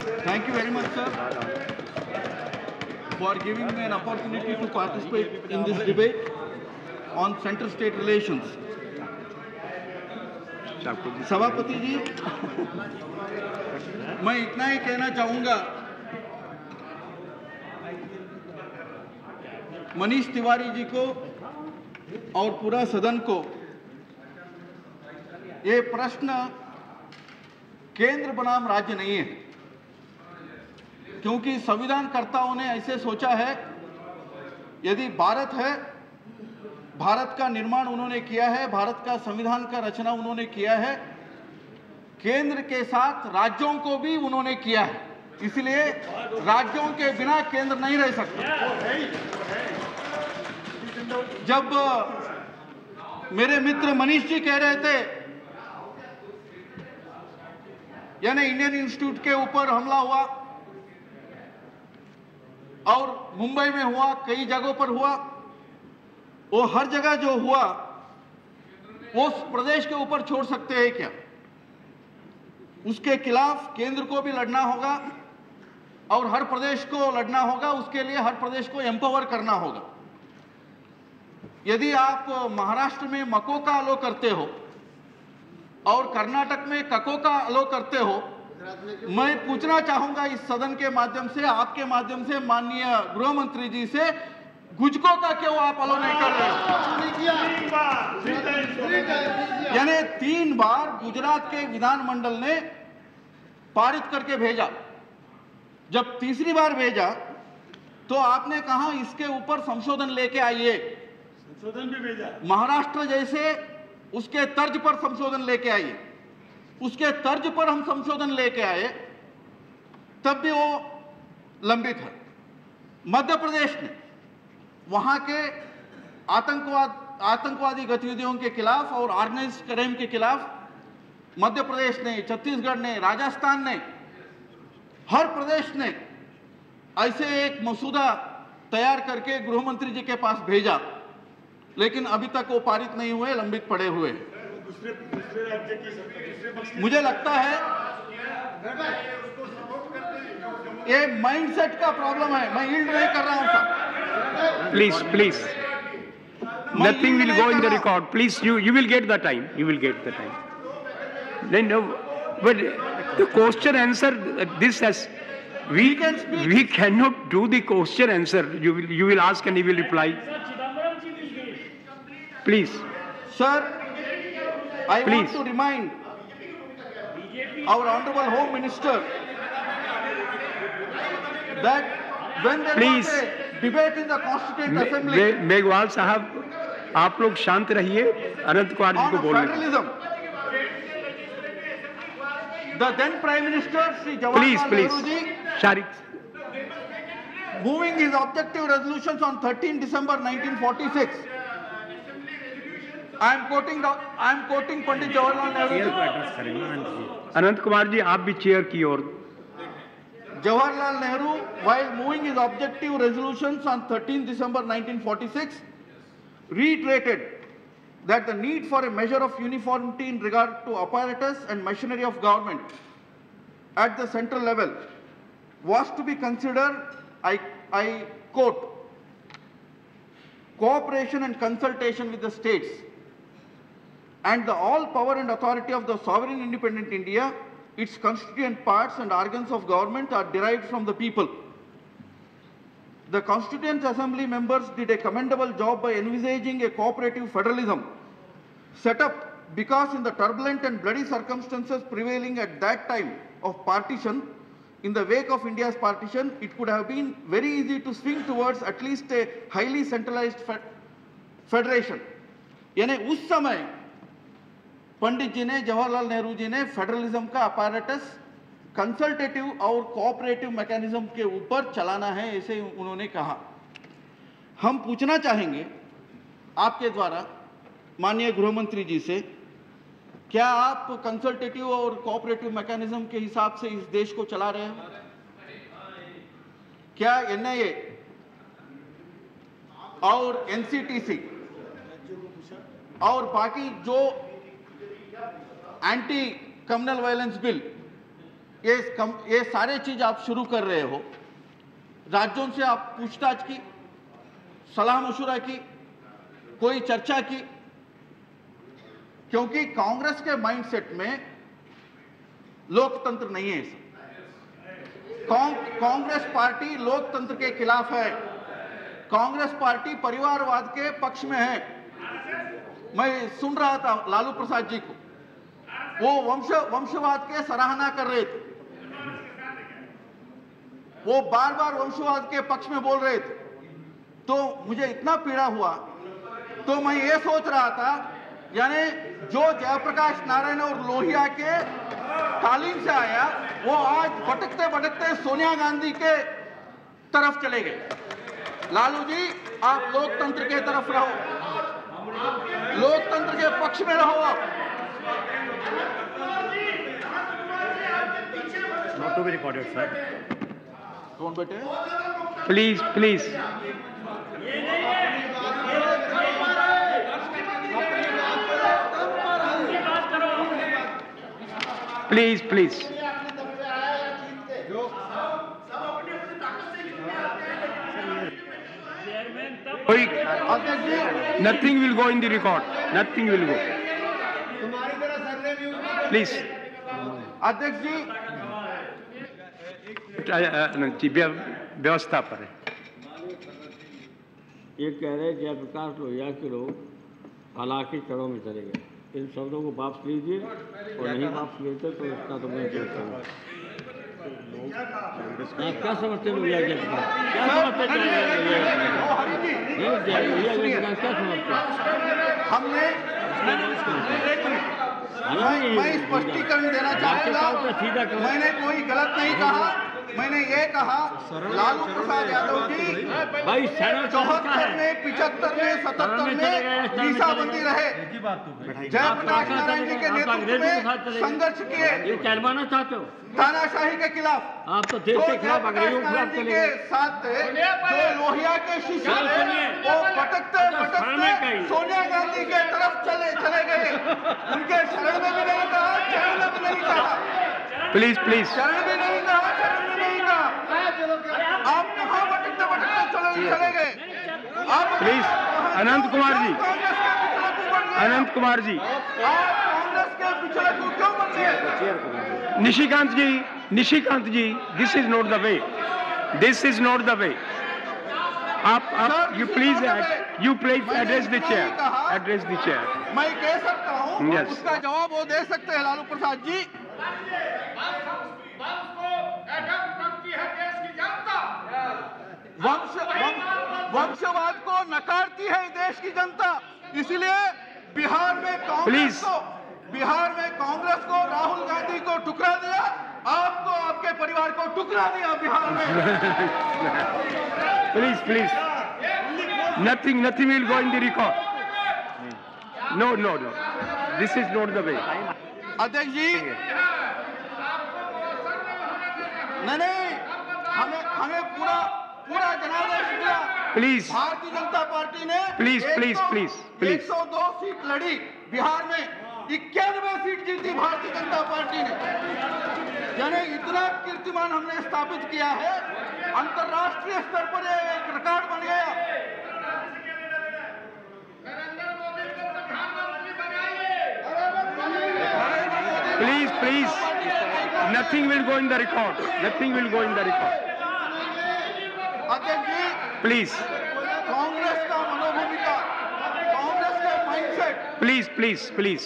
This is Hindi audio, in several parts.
Thank you very much, sir, for giving me an opportunity to participate in this debate on center-state relations. सभापति जी, मैं इतना ही कहना चाहूंगा, मनीष तिवारी जी को और पूरा सदन को ये प्रश्न केंद्र बनाम राज्य नहीं है, क्योंकि संविधानकर्ताओं ने ऐसे सोचा है, यदि भारत है, भारत का निर्माण उन्होंने किया है, भारत का संविधान का रचना उन्होंने किया है, केंद्र के साथ राज्यों को भी उन्होंने किया है, इसलिए राज्यों के बिना केंद्र नहीं रह सकता। जब मेरे मित्र मनीष जी कह रहे थे, यानी इंडियन इंस्टीट्यूट के ऊपर हमला हुआ और मुंबई में हुआ, कई जगहों पर हुआ, वो हर जगह जो हुआ वो उस प्रदेश के ऊपर छोड़ सकते हैं क्या? उसके खिलाफ केंद्र को भी लड़ना होगा और हर प्रदेश को लड़ना होगा, उसके लिए हर प्रदेश को एम्पावर करना होगा। यदि आप महाराष्ट्र में मको का अलो करते हो और कर्नाटक में कको का अलो करते हो, मैं पूछना चाहूंगा इस सदन के माध्यम से, आपके माध्यम से माननीय गृह मंत्री जी से, गुजको का क्यों आप अलो नहीं कर रहे हो? यानी 3 बार गुजरात के विधानमंडल ने पारित करके भेजा, जब तीसरी बार भेजा तो आपने कहा इसके ऊपर संशोधन लेके आइए। संशोधन भी भेजा, महाराष्ट्र जैसे उसके तर्ज पर संशोधन लेके आइए। उसके तर्ज पर हम संशोधन लेके आए, तब भी वो लंबित है। मध्य प्रदेश ने वहां के आतंकवादी गतिविधियों के खिलाफ और ऑर्गेनाइज्ड क्राइम के खिलाफ मध्य प्रदेश ने, छत्तीसगढ़ ने, राजस्थान ने, हर प्रदेश ने ऐसे एक मसूदा तैयार करके गृह मंत्री जी के पास भेजा, लेकिन अभी तक वो पारित नहीं हुए, लंबित पड़े हुए। मुझे लगता है ये माइंडसेट का प्रॉब्लम है। मैं यील्ड नहीं कर रहा हूं साहब। Please. Nothing will go in the record. Please, you will get the time. You will get the time. Then, but the question answer, this has, we cannot do the question answer. You will ask and he will reply. Please. Sir, I want to remind our Honorable Home Minister that when there was a debate in the Constituent Assembly, Meghwal साहब, आप लोग शांत रहिए, अनंत कुमार जी को बोलने। federalism, the then Prime Minister Shri Jawaharlal Nehru ji, Sharik, moving his objective resolutions on 13 December 1946. I am quoting Pandit Jawaharlal Nehru ji. अनंत कुमार जी, आप भी चेयर की ओर। Jawaharlal Nehru, while moving his objective resolutions on 13 December 1946, reiterated that the need for a measure of uniformity in regard to apparatus and machinery of government at the central level was to be considered, I quote, cooperation and consultation with the states, and the all power and authority of the sovereign independent India, its constituent parts and organs of government are derived from the people. The Constituent Assembly members did a commendable job by envisaging a cooperative federalism set up because in the turbulent and bloody circumstances prevailing at that time of partition, in the wake of India's partition, it could have been very easy to swing towards at least a highly centralized federation. यानी उस समय पंडित जी ने, जवाहरलाल नेहरू जी ने फेडरलिज्म का अपैरेटस कंसल्टेटिव और कोऑपरेटिव मैकेनिज्म के ऊपर चलाना है, ऐसे उन्होंने कहा। हम पूछना चाहेंगे आपके द्वारा माननीय गृह मंत्री जी से, क्या आप कंसल्टेटिव और कोऑपरेटिव मैकेनिज्म के हिसाब से इस देश को चला रहे हैं? क्या एनआईए और एनसीटीसी और बाकी जो एंटी कम्युनल वायलेंस बिल ये सारे चीज आप शुरू कर रहे हो, राज्यों से आप पूछताछ की, सलाह मशुरा की, कोई चर्चा की? क्योंकि कांग्रेस के माइंडसेट में लोकतंत्र नहीं है। कांग्रेस पार्टी लोकतंत्र के खिलाफ है। कांग्रेस पार्टी परिवारवाद के पक्ष में है। मैं सुन रहा था लालू प्रसाद जी को, वो वंशवाद के सराहना कर रहे थे, वो बार बार वंशवाद के पक्ष में बोल रहे थे। तो मुझे इतना पीड़ा हुआ, तो मैं ये सोच रहा था, यानी जो जयप्रकाश नारायण और लोहिया के तालीम से आया, वो आज भटकते भटकते सोनिया गांधी के तरफ चले गए। लालू जी, आप लोकतंत्र के तरफ रहो, लोकतंत्र के पक्ष में रहो। आप not to be recorded sir. कौन बेटे? प्लीज प्लीज प्लीज प्लीज कोई nothing will go in the record, nothing will go. Please अध्यक्ष जी, व्यवस्था पर है। ये कह रहे जयप्रकाश लोहिया के लोग हालांकि चढ़ों में चले गए। इन शब्दों को वापस लीजिए, और नहीं वापस लेते तो इसका तो मैं क्या समझते हैं लोहिया जयप्रकाश? क्या समझते हैं लोहिया क्या समझते हैं? हमने मैं स्पष्टीकरण देना चाहूंगा, मैंने कोई गलत नहीं कहा। मैंने ये कहा, लालू प्रसाद यादव जी 74 में, 75 में, 77 में मीसाबंदी रहे, जयप्रकाश नारायण जी के नेतृत्व में संघर्ष किए, ये कहलवाना चाहते हो तानाशाही के खिलाफ। आप तो देश के खिलाफ अंग्रेजों के खिलाफ चले के साथ थे, जो लोहिया के शिष्य थे, वो भटकते भटकते सोनिया गांधी के तरफ चले गए। उनके शरण में भी नहीं कहा, चरण में भी नहीं कहा, प्लीज प्लीज शरण में नहीं कहा, शरण में नहीं कहा। आप कहाँ भटकते भटकते चले गए? आप प्लीज अनंत कुमार जी, अनंत कुमार जी, आप कांग्रेस के पिछले को क्यों बन गए? Nishikant ji, this is not the way, this is not the way. आप you please address the chair, address the chair. मैं कह सकता हूँ, Yes. उसका जवाब वो दे सकते हैं लालू प्रसाद जी। वंशवाद को नकारती है देश की जनता, इसलिए बिहार में Please. कांग्रेस को राहुल गांधी को टुकरा दिया, आपको, आपके परिवार को टुकरा दिया बिहार में। Please nothing will go in the record. No, this is not the way. अध्यक्ष जी, नहीं, हमें पूरा जनादेश मिला। प्लीज भारतीय जनता पार्टी ने प्लीज 102 सीट लड़ी बिहार में, 91 सीट जीती भारतीय जनता पार्टी ने। यानी इतना कीर्तिमान हमने स्थापित किया है, अंतर्राष्ट्रीय स्तर पर एक रिकॉर्ड बन गया। Please, nothing will go in the record. Nothing will go in the record. अध्यक्ष जी, Please, कांग्रेस का मनोभूमिका, कांग्रेस का माइंडसेट। please.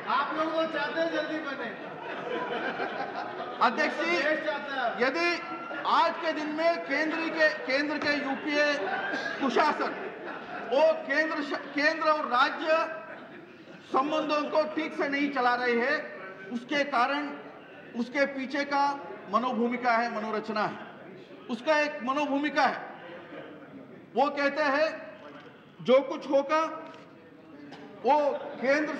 आप लोग वो चाहते हैं जल्दी बने। अध्यक्ष जी, यदि आज के दिन में केंद्र के यूपीए कुशासन वो केंद्र और राज्य संबंधों को ठीक से नहीं चला रहे हैं, उसके कारण उसके पीछे का मनोभूमिका है, मनोरचना है, उसका एक मनोभूमिका है। वो कहते हैं जो कुछ होगा वो केंद्र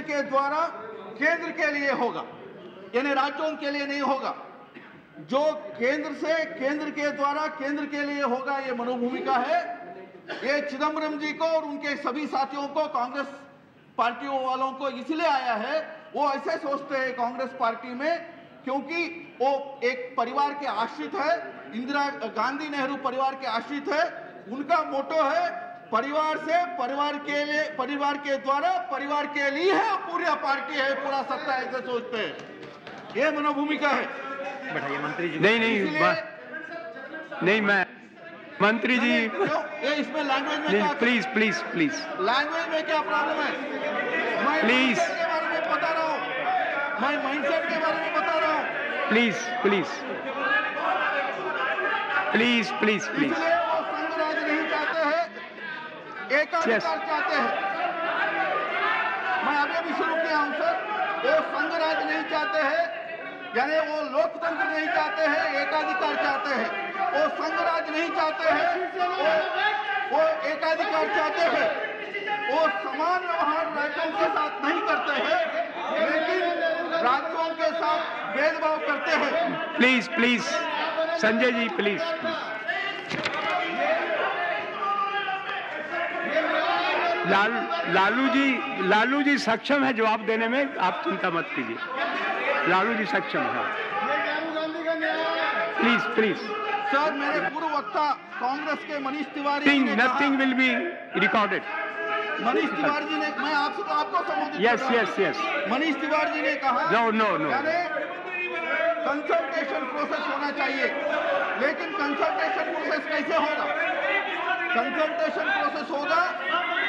के द्वारा केंद्र के लिए होगा, यानी राज्यों के लिए नहीं होगा। जो केंद्र के द्वारा केंद्र के लिए होगा, ये मनोभूमिका है। ये चिदम्बरम जी को और उनके सभी साथियों को, कांग्रेस पार्टियों वालों को इसलिए आया है, वो ऐसे सोचते हैं कांग्रेस पार्टी में क्योंकि वो एक परिवार के आश्रित है, इंदिरा गांधी नेहरू परिवार के आश्रित है। उनका मोटो है परिवार से, परिवार के लिए, परिवार के द्वारा, परिवार के लिए है, पूरी पार्टी है, पूरा सत्ता, ऐसे सोचते हैं। ये मनोभूमिका है। बैठाइए मंत्री जी। नहीं मैं मंत्री जी, ये इसमें लैंग्वेज में क्या, प्लीज प्लीज प्लीज, लैंग्वेज में क्या प्रॉब्लम है? मैं प्लीज के बारे में बता रहा हूँ, मैं माइंडसेट के बारे में बता रहा हूँ। Please please please please please. इसलिए वो संघराज नहीं चाहते हैं, एकाधिकार चाहते हैं। मैं अभी भी शुरू किया हूं सर। वो संघराज नहीं चाहते हैं, यानी वो लोकतंत्र नहीं चाहते हैं, एकाधिकार चाहते हैं। वो संघराज नहीं चाहते हैं, वो एकाधिकार चाहते हैं। वो समान व्यवहार राज्यों के साथ नहीं करते हैं, लेकिन राज्यों के साथ भेदभाव करते हैं। Please please Sanjay ji, please please. Lalu ji सक्षम है जवाब देने में, आप चिंता मत कीजिए। लालू जी सक्षम है। प्लीज प्लीज सर, मेरे पूर्व वक्ता कांग्रेस के मनीष तिवारी ने कहा, nothing will be recorded. Manish Tiwari ji ने, मैं आपको संबोधित yes yes yes. Manish Tiwari ji ने कहा नो कंसल्टेशन प्रोसेस होना चाहिए, लेकिन कंसल्टेशन प्रोसेस कैसे होगा? कंसल्टेशन प्रोसेस होगा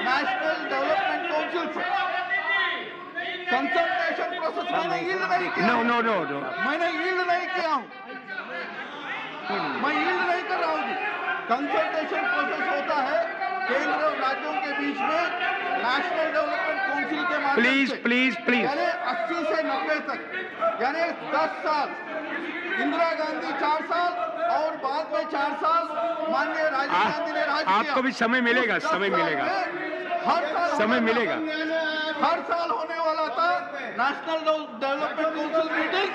नेशनल डेवलपमेंट काउंसिल से। कंसल्टेशन प्रोसेस मैंने यील्ड नहीं किया। नो मैंने यील्ड नहीं किया हूं, मैं यील्ड नहीं कर रहा हूं जी। कंसल्टेशन प्रोसेस होता है केंद्र और राज्यों के बीच में नेशनल डेवलपमेंट काउंसिल के माध्यम से। प्लीज यानी 80 से 90 तक, यानी 10 साल इंदिरा गांधी 4 साल और बाद में 4 साल माननीय राजीव गांधी ने राज किया। आपको भी समय मिलेगा, समय मिलेगा, हर साल समय मिलेगा। हर साल होने वाला था नेशनल डेवलपमेंट काउंसिल मीटिंग,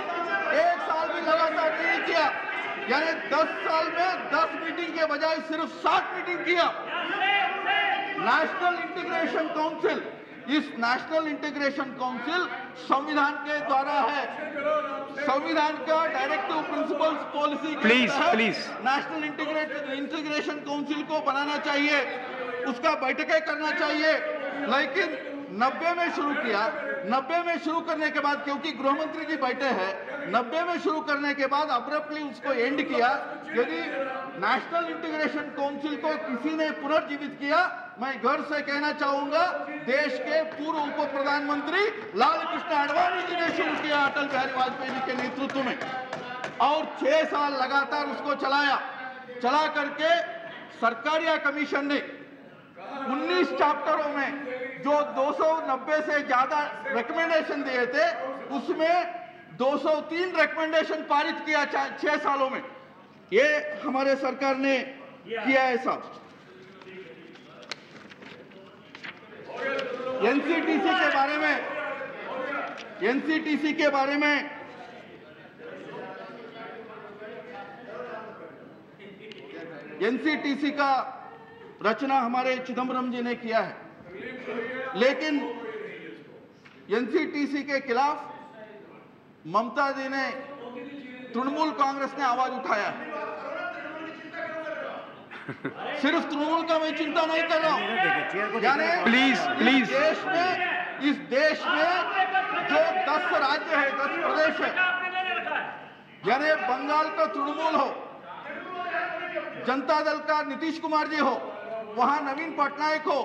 1 साल भी लगातार नहीं किया। यानी 10 साल में 10 मीटिंग के बजाय सिर्फ 7 मीटिंग किया। नेशनल इंटीग्रेशन काउंसिल, इस नेशनल इंटीग्रेशन काउंसिल संविधान के द्वारा है। संविधान का directive principles policy please national integration council को बनाना चाहिए, उसका बैठकें करना चाहिए। लेकिन 90 में शुरू किया, 90 में शुरू करने के बाद, क्योंकि गृह मंत्री जी बैठे हैं, 90 में शुरू करने के बाद अब्रप्टली उसको एंड किया। यदि नेशनल इंटीग्रेशन काउंसिल को किसी ने पुनर्जीवित किया, मैं घर से कहना चाहूंगा, देश के पूर्व उप प्रधानमंत्री लाल कृष्ण आडवाणी जी ने शुरू किया अटल बिहारी वाजपेयी जी के नेतृत्व में, और 6 साल लगातार उसको चला करके सरकारिया कमीशन ने 19 चैप्टरों में जो 290 से ज्यादा रिकमेंडेशन दिए थे, उसमें 203 रिकमेंडेशन पारित किया 6 सालों में। ये हमारे सरकार ने किया है साहब। एनसीटीसी के बारे में एनसीटीसी का रचना हमारे चिदम्बरम जी ने किया है, लेकिन एनसीटीसी के खिलाफ ममता दी ने, तृणमूल कांग्रेस ने आवाज उठाया है। सिर्फ तृणमूल का मैं चिंता नहीं कर रहा हूं, यानी प्लीज इस देश में जो 10 राज्य है, 10 प्रदेश है, यानी बंगाल का तृणमूल हो, जनता दल का नीतीश कुमार जी हो, वहां नवीन पटनायक हो,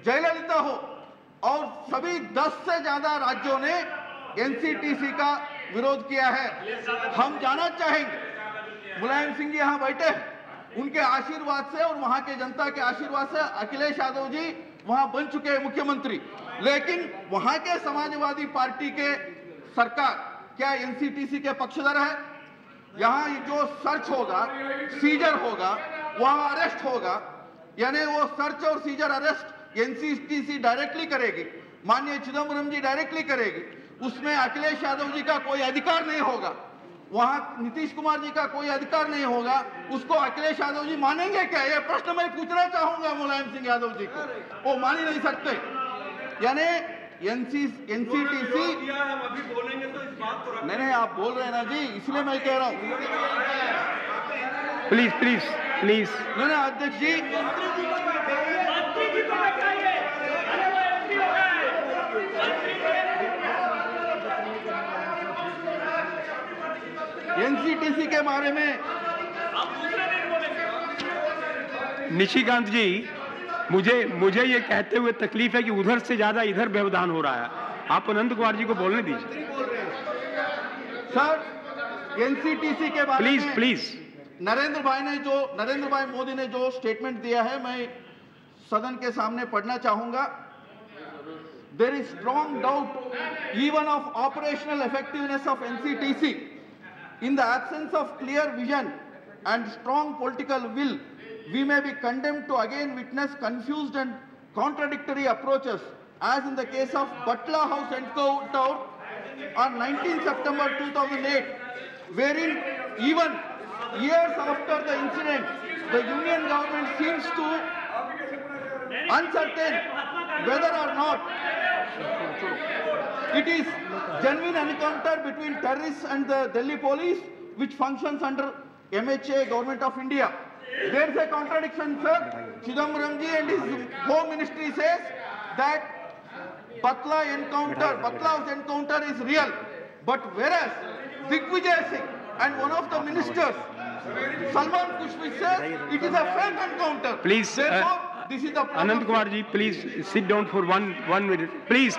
जयललिता हो, और सभी 10 से ज्यादा राज्यों ने एनसीटीसी का विरोध किया है। हम जानना चाहेंगे, मुलायम सिंह जी यहां बैठे हैं, उनके आशीर्वाद से और वहां के जनता के आशीर्वाद से अखिलेश यादव जी वहां बन चुके हैं मुख्यमंत्री, लेकिन वहां के समाजवादी पार्टी के सरकार क्या एनसीटीसी के पक्षधर है? यहां जो सर्च होगा, सीजर होगा, वहां अरेस्ट होगा, यानी वो सर्च और सीजर अरेस्ट एनसीटीसी डायरेक्टली करेगी, माननीय चिदम्बरम जी डायरेक्टली करेगी, उसमें अखिलेश यादव जी का कोई अधिकार नहीं होगा, वहां नीतीश कुमार जी का कोई अधिकार नहीं होगा। उसको अखिलेश यादव जी मानेंगे क्या? यह प्रश्न मैं पूछना चाहूंगा मुलायम सिंह यादव जी को। वो मान ही नहीं सकते। यानी NCTC हम अभी बोलेंगे तो इस बात को नहीं आप बोल रहे हैं ना जी, इसलिए मैं कह रहा हूँ। Please please please. नहीं अध्यक्ष जी, NCTC के बारे में निशिकांत जी, मुझे ये कहते हुए तकलीफ है कि उधर से ज्यादा इधर व्यवधान हो रहा है। आप अनंत कुमार जी को बोलने दीजिए। सर, NCTC के बारे प्लीज में प्लीज। नरेंद्र भाई मोदी ने जो स्टेटमेंट दिया है, मैं सदन के सामने पढ़ना चाहूंगा। There is strong doubt even of operational effectiveness of NCTC. In the absence of clear vision and strong political will, we may be condemned to again witness confused and contradictory approaches, as in the case of Butler House encounter on 19 September 2008, wherein even years after the incident, the Union government seems to uncertain whether or not it is genuine encounter between terrorists and the Delhi police, which functions under MHA, Government of India. There is a contradiction, sir. Chidambaram ji and his Home Ministry says that Butler's encounter is real, but whereas Digvijay Singh and one of the ministers, Salman Khushbu, says it is a fake encounter. Please, therefore, this is the problem. Anant Kumar ji, please sit down for one minute. Please.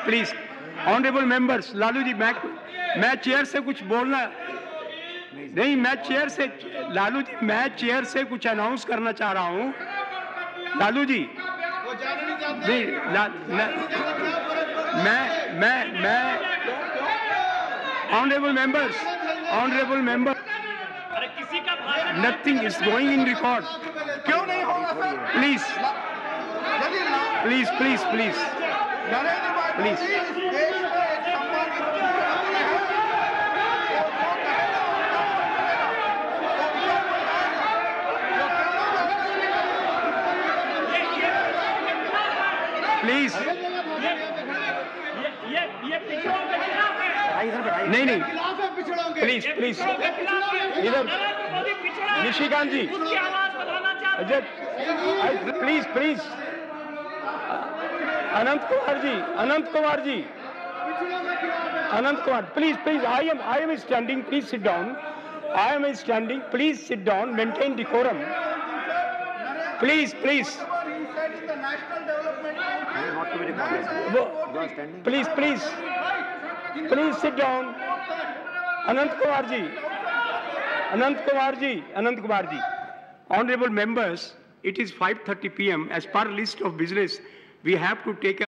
Honorable members, Lalu ji, मैं चेयर से कुछ बोलना नहीं, मैं चेयर से कुछ अनाउंस करना चाह रहा हूँ। लालू जी, नहीं, मैं honourable members, nothing is going in record. क्यों नहीं होगा सर? प्लीज नरेंद्र भाई Please. मोदी इस देश में एक सम्मानित मुख्यमंत्री हैं। प्लीज नहीं प्लीज इधर Nishikant ji, please Anant Kumar, please I am standing, please sit down. Please sit down, maintain decorum. Please. He said in the National Development Please sit down. Anant Kumar ji. Honorable members, it is 5:30 p.m. As per list of business, we have to take a